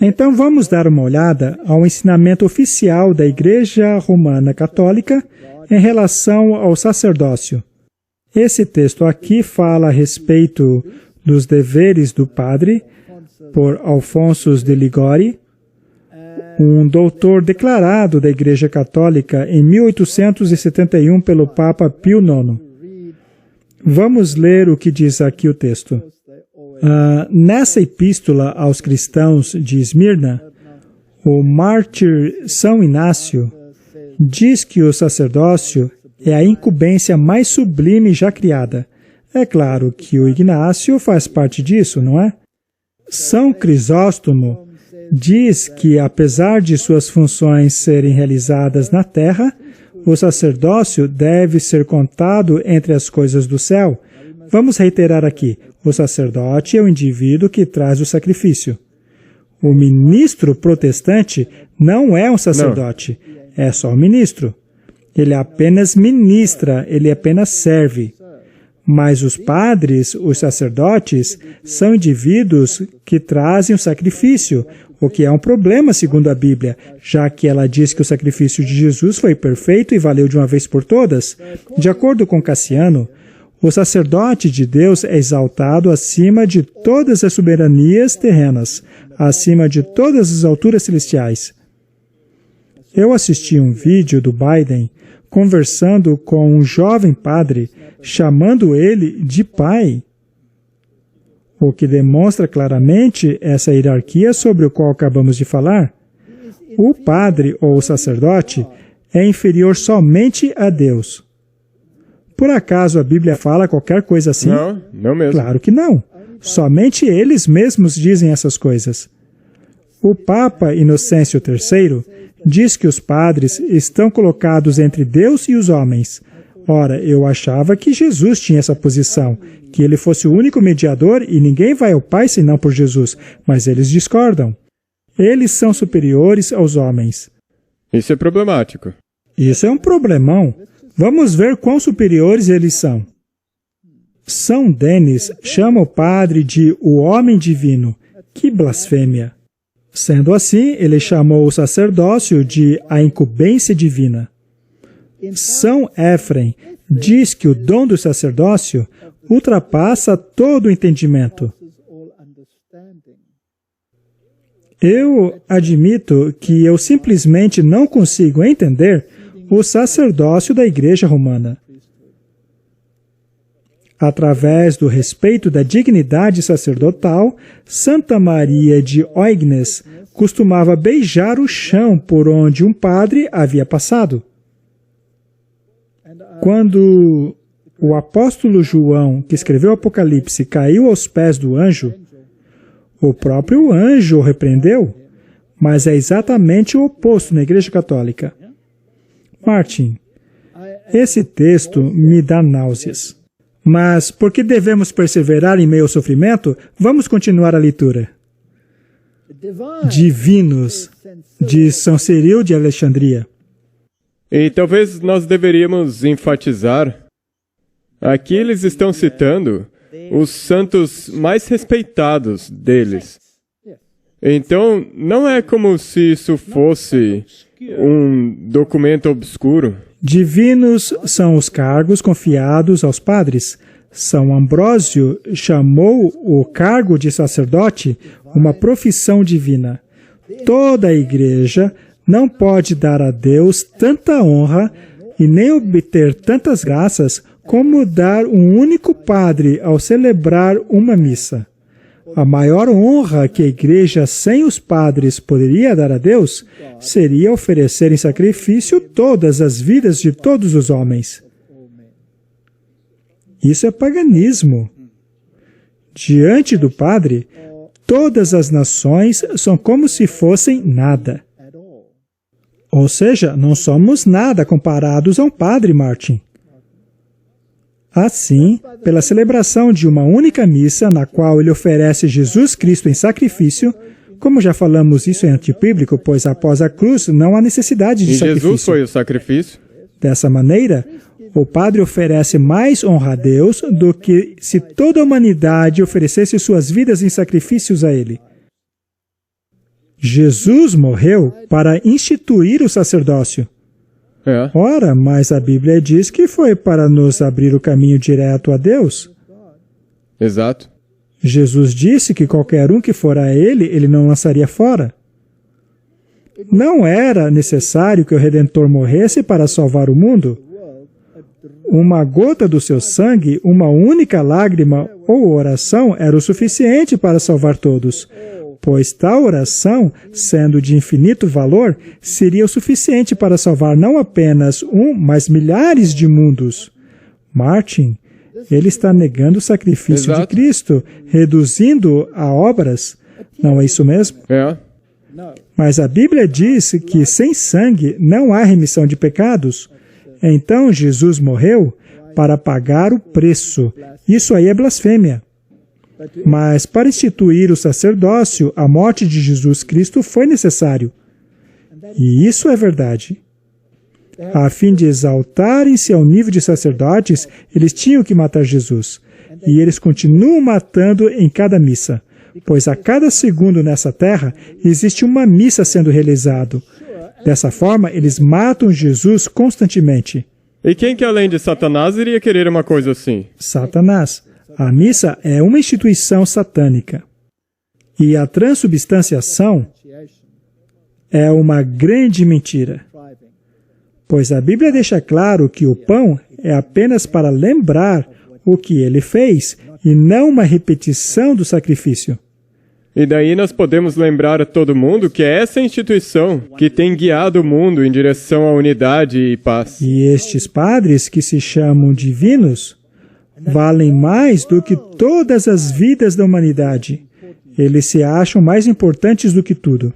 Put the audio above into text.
Então vamos dar uma olhada ao ensinamento oficial da Igreja Romana Católica em relação ao sacerdócio. Esse texto aqui fala a respeito dos deveres do padre, por Alfonso de Ligori, um doutor declarado da Igreja Católica em 1871 pelo Papa Pio IX. Vamos ler o que diz aqui o texto. Nessa epístola aos cristãos de Esmirna, o mártir São Inácio diz que o sacerdócio é a incumbência mais sublime já criada. É claro que o Ignácio faz parte disso, não é? São Crisóstomo diz que, apesar de suas funções serem realizadas na terra, o sacerdócio deve ser contado entre as coisas do céu. Vamos reiterar aqui. O sacerdote é o indivíduo que traz o sacrifício. O ministro protestante não é um sacerdote, é só um ministro. Ele apenas ministra, ele apenas serve. Mas os padres, os sacerdotes, são indivíduos que trazem o sacrifício, o que é um problema segundo a Bíblia, já que ela diz que o sacrifício de Jesus foi perfeito e valeu de uma vez por todas. De acordo com Cassiano, o sacerdote de Deus é exaltado acima de todas as soberanias terrenas, acima de todas as alturas celestiais. Eu assisti um vídeo do Biden conversando com um jovem padre, chamando ele de pai, o que demonstra claramente essa hierarquia sobre a qual acabamos de falar. O padre ou o sacerdote é inferior somente a Deus. Por acaso a Bíblia fala qualquer coisa assim? Não mesmo. Claro que não. Somente eles mesmos dizem essas coisas. O Papa Inocêncio III diz que os padres estão colocados entre Deus e os homens. Ora, eu achava que Jesus tinha essa posição, que ele fosse o único mediador e ninguém vai ao Pai senão por Jesus, mas eles discordam. Eles são superiores aos homens. Isso é problemático. Isso é um problemão. Vamos ver quão superiores eles são. São Denis chama o padre de o homem divino. Que blasfêmia! Sendo assim, ele chamou o sacerdócio de a incumbência divina. São Éfrem diz que o dom do sacerdócio ultrapassa todo o entendimento. Eu admito que eu simplesmente não consigo entender o sacerdócio da Igreja Romana. Através do respeito da dignidade sacerdotal, Santa Maria de Óignes costumava beijar o chão por onde um padre havia passado. Quando o apóstolo João, que escreveu o Apocalipse, caiu aos pés do anjo, o próprio anjo o repreendeu, mas é exatamente o oposto na Igreja Católica. Martin, esse texto me dá náuseas. Mas, por que devemos perseverar em meio ao sofrimento? Vamos continuar a leitura. Divinos, de São Cirilo de Alexandria. E talvez nós deveríamos enfatizar, aqui eles estão citando os santos mais respeitados deles. Então, não é como se isso fosse um documento obscuro. Divinos são os cargos confiados aos padres. São Ambrósio chamou o cargo de sacerdote uma profissão divina. Toda a Igreja não pode dar a Deus tanta honra e nem obter tantas graças como dar um único padre ao celebrar uma missa. A maior honra que a Igreja sem os padres poderia dar a Deus seria oferecer em sacrifício todas as vidas de todos os homens. Isso é paganismo. Diante do padre, todas as nações são como se fossem nada. Ou seja, não somos nada comparados a um padre, Martin. Assim, pela celebração de uma única missa, na qual ele oferece Jesus Cristo em sacrifício, como já falamos, isso é antibíblico, pois após a cruz não há necessidade de sacrifício. Jesus foi o sacrifício. Dessa maneira, O padre oferece mais honra a Deus do que se toda a humanidade oferecesse suas vidas em sacrifícios a Ele. Jesus morreu para instituir o sacerdócio. Ora, mas a Bíblia diz que foi para nos abrir o caminho direto a Deus. Exato. Jesus disse que qualquer um que for a Ele, Ele não lançaria fora. Não era necessário que o Redentor morresse para salvar o mundo. Uma gota do seu sangue, uma única lágrima ou oração era o suficiente para salvar todos, pois tal oração, sendo de infinito valor, seria o suficiente para salvar não apenas um, mas milhares de mundos. Martin, ele está negando o sacrifício de Cristo, reduzindo a obras. Não é isso mesmo? Mas a Bíblia diz que sem sangue não há remissão de pecados. Então Jesus morreu para pagar o preço. Isso aí é blasfêmia. Mas para instituir o sacerdócio, a morte de Jesus Cristo foi necessário. E isso é verdade. A fim de exaltarem-se ao nível de sacerdotes, eles tinham que matar Jesus. E eles continuam matando em cada missa, pois a cada segundo nessa terra existe uma missa sendo realizada. Dessa forma, eles matam Jesus constantemente. E quem que além de Satanás iria querer uma coisa assim? Satanás. A missa é uma instituição satânica. E a transubstanciação é uma grande mentira. Pois a Bíblia deixa claro que o pão é apenas para lembrar o que ele fez e não uma repetição do sacrifício. E daí nós podemos lembrar a todo mundo que é essa instituição que tem guiado o mundo em direção à unidade e paz. E estes padres que se chamam divinos valem mais do que todas as vidas da humanidade. Eles se acham mais importantes do que tudo.